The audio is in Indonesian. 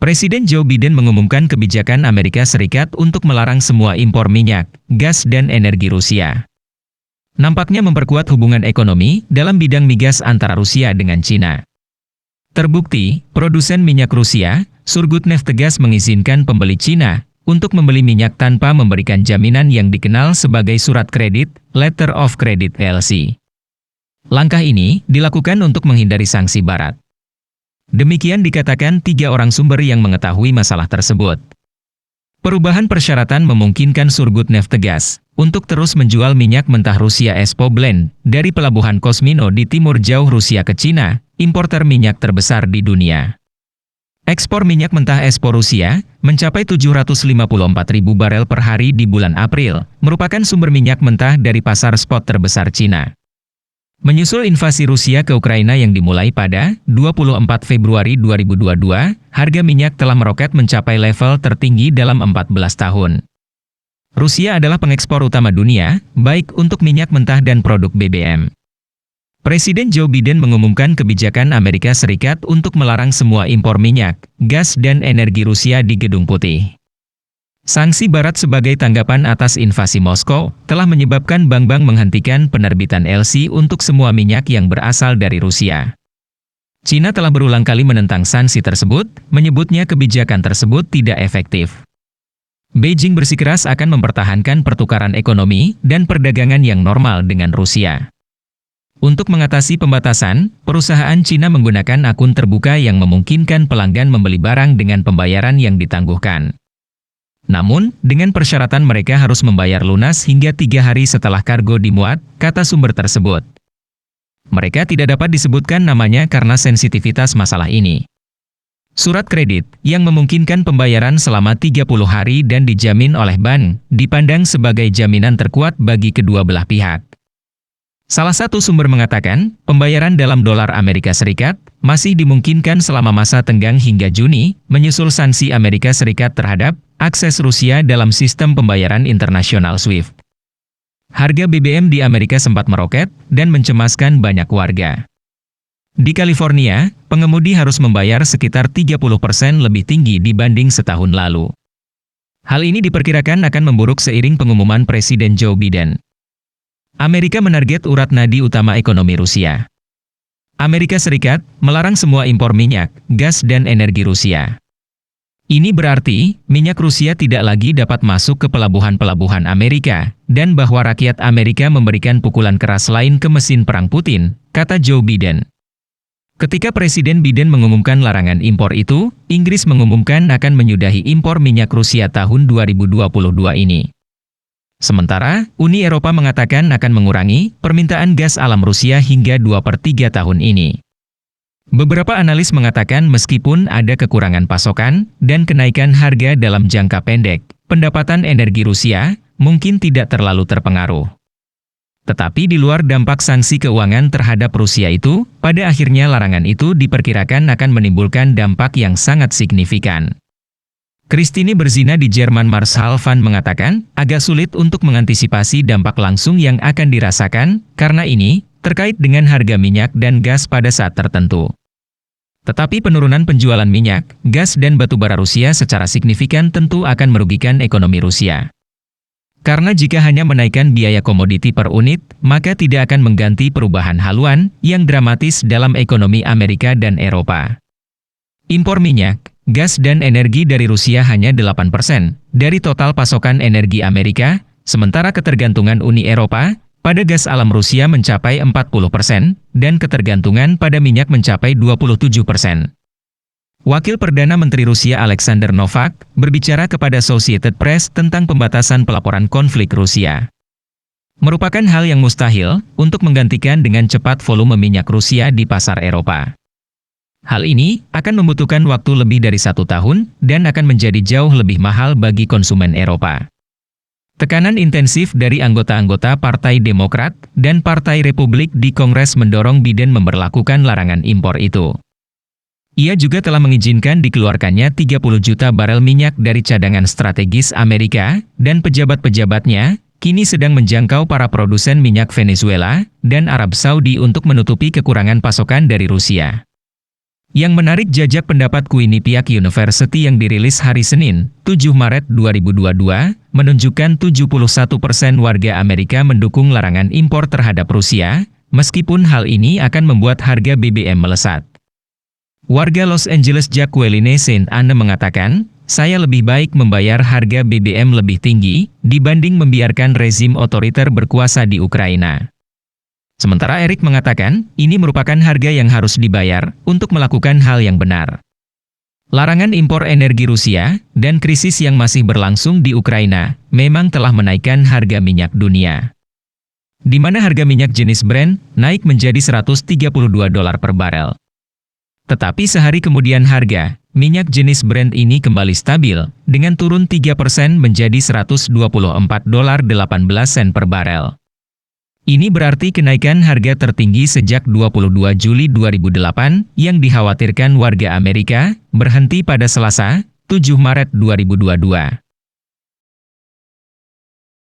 Presiden Joe Biden mengumumkan kebijakan Amerika Serikat untuk melarang semua impor minyak, gas dan energi Rusia. Nampaknya memperkuat hubungan ekonomi dalam bidang migas antara Rusia dengan Cina. Terbukti, produsen minyak Rusia, Surgutneft tegas mengizinkan pembeli Cina untuk membeli minyak tanpa memberikan jaminan yang dikenal sebagai surat kredit, Letter of Credit LC. Langkah ini dilakukan untuk menghindari sanksi Barat. Demikian dikatakan 3 orang sumber yang mengetahui masalah tersebut. Perubahan persyaratan memungkinkan Surgutneft tegas untuk terus menjual minyak mentah Rusia ESPO Blend dari pelabuhan Kosmino di timur jauh Rusia ke Cina, importer minyak terbesar di dunia. Ekspor minyak mentah ESPO Rusia mencapai 754.000 barel per hari di bulan April, merupakan sumber minyak mentah dari pasar spot terbesar Cina. Menyusul invasi Rusia ke Ukraina yang dimulai pada 24 Februari 2022, harga minyak telah meroket mencapai level tertinggi dalam 14 tahun. Rusia adalah pengekspor utama dunia, baik untuk minyak mentah dan produk BBM. Presiden Joe Biden mengumumkan kebijakan Amerika Serikat untuk melarang semua impor minyak, gas dan energi Rusia di Gedung Putih. Sanksi Barat sebagai tanggapan atas invasi Moskow telah menyebabkan bank-bank menghentikan penerbitan LC untuk semua minyak yang berasal dari Rusia. Cina telah berulang kali menentang sanksi tersebut, menyebutnya kebijakan tersebut tidak efektif. Beijing bersikeras akan mempertahankan pertukaran ekonomi dan perdagangan yang normal dengan Rusia. Untuk mengatasi pembatasan, perusahaan Cina menggunakan akun terbuka yang memungkinkan pelanggan membeli barang dengan pembayaran yang ditangguhkan. Namun, dengan persyaratan mereka harus membayar lunas hingga 3 hari setelah kargo dimuat, kata sumber tersebut. Mereka tidak dapat disebutkan namanya karena sensitivitas masalah ini. Surat kredit, yang memungkinkan pembayaran selama 30 hari dan dijamin oleh bank, dipandang sebagai jaminan terkuat bagi kedua belah pihak. Salah satu sumber mengatakan, pembayaran dalam dolar Amerika Serikat masih dimungkinkan selama masa tenggang hingga Juni, menyusul sanksi Amerika Serikat terhadap akses Rusia dalam sistem pembayaran internasional SWIFT. Harga BBM di Amerika sempat meroket dan mencemaskan banyak warga. Di California, pengemudi harus membayar sekitar 30% lebih tinggi dibanding setahun lalu. Hal ini diperkirakan akan memburuk seiring pengumuman Presiden Joe Biden. Amerika menarget urat nadi utama ekonomi Rusia. Amerika Serikat melarang semua impor minyak, gas dan energi Rusia. Ini berarti, minyak Rusia tidak lagi dapat masuk ke pelabuhan-pelabuhan Amerika, dan bahwa rakyat Amerika memberikan pukulan keras lain ke mesin perang Putin, kata Joe Biden. Ketika Presiden Biden mengumumkan larangan impor itu, Inggris mengumumkan akan menyudahi impor minyak Rusia tahun 2022 ini. Sementara, Uni Eropa mengatakan akan mengurangi permintaan gas alam Rusia hingga 2/3 tahun ini. Beberapa analis mengatakan meskipun ada kekurangan pasokan dan kenaikan harga dalam jangka pendek, pendapatan energi Rusia mungkin tidak terlalu terpengaruh. Tetapi di luar dampak sanksi keuangan terhadap Rusia itu, pada akhirnya larangan itu diperkirakan akan menimbulkan dampak yang sangat signifikan. Christine Berzina di Jerman Marshall Fund mengatakan, agak sulit untuk mengantisipasi dampak langsung yang akan dirasakan, karena ini terkait dengan harga minyak dan gas pada saat tertentu. Tetapi penurunan penjualan minyak, gas dan batu bara Rusia secara signifikan tentu akan merugikan ekonomi Rusia. Karena jika hanya menaikkan biaya komoditi per unit, maka tidak akan mengganti perubahan haluan yang dramatis dalam ekonomi Amerika dan Eropa. Impor minyak, gas dan energi dari Rusia hanya 8% dari total pasokan energi Amerika, sementara ketergantungan Uni Eropa pada gas alam Rusia mencapai 40% dan ketergantungan pada minyak mencapai 27%. Wakil Perdana Menteri Rusia Alexander Novak berbicara kepada Associated Press tentang pembatasan pelaporan konflik Rusia. Merupakan hal yang mustahil untuk menggantikan dengan cepat volume minyak Rusia di pasar Eropa. Hal ini akan membutuhkan waktu lebih dari 1 tahun dan akan menjadi jauh lebih mahal bagi konsumen Eropa. Tekanan intensif dari anggota-anggota Partai Demokrat dan Partai Republik di Kongres mendorong Biden memberlakukan larangan impor itu. Ia juga telah mengizinkan dikeluarkannya 30 juta barel minyak dari cadangan strategis Amerika, dan pejabat-pejabatnya kini sedang menjangkau para produsen minyak Venezuela dan Arab Saudi untuk menutupi kekurangan pasokan dari Rusia. Yang menarik jajak pendapat Quinnipiac University yang dirilis hari Senin, 7 Maret 2022, menunjukkan 71% warga Amerika mendukung larangan impor terhadap Rusia, meskipun hal ini akan membuat harga BBM melesat. Warga Los Angeles Jacqueline Saint Anne mengatakan, "Saya lebih baik membayar harga BBM lebih tinggi dibanding membiarkan rezim otoriter berkuasa di Ukraina." Sementara Eric mengatakan, ini merupakan harga yang harus dibayar untuk melakukan hal yang benar. Larangan impor energi Rusia dan krisis yang masih berlangsung di Ukraina memang telah menaikkan harga minyak dunia, di mana harga minyak jenis Brent naik menjadi $132 per barel. Tetapi sehari kemudian harga minyak jenis Brent ini kembali stabil dengan turun 3% menjadi $124.18 per barel. Ini berarti kenaikan harga tertinggi sejak 22 Juli 2008 yang dikhawatirkan warga Amerika berhenti pada Selasa, 7 Maret 2022.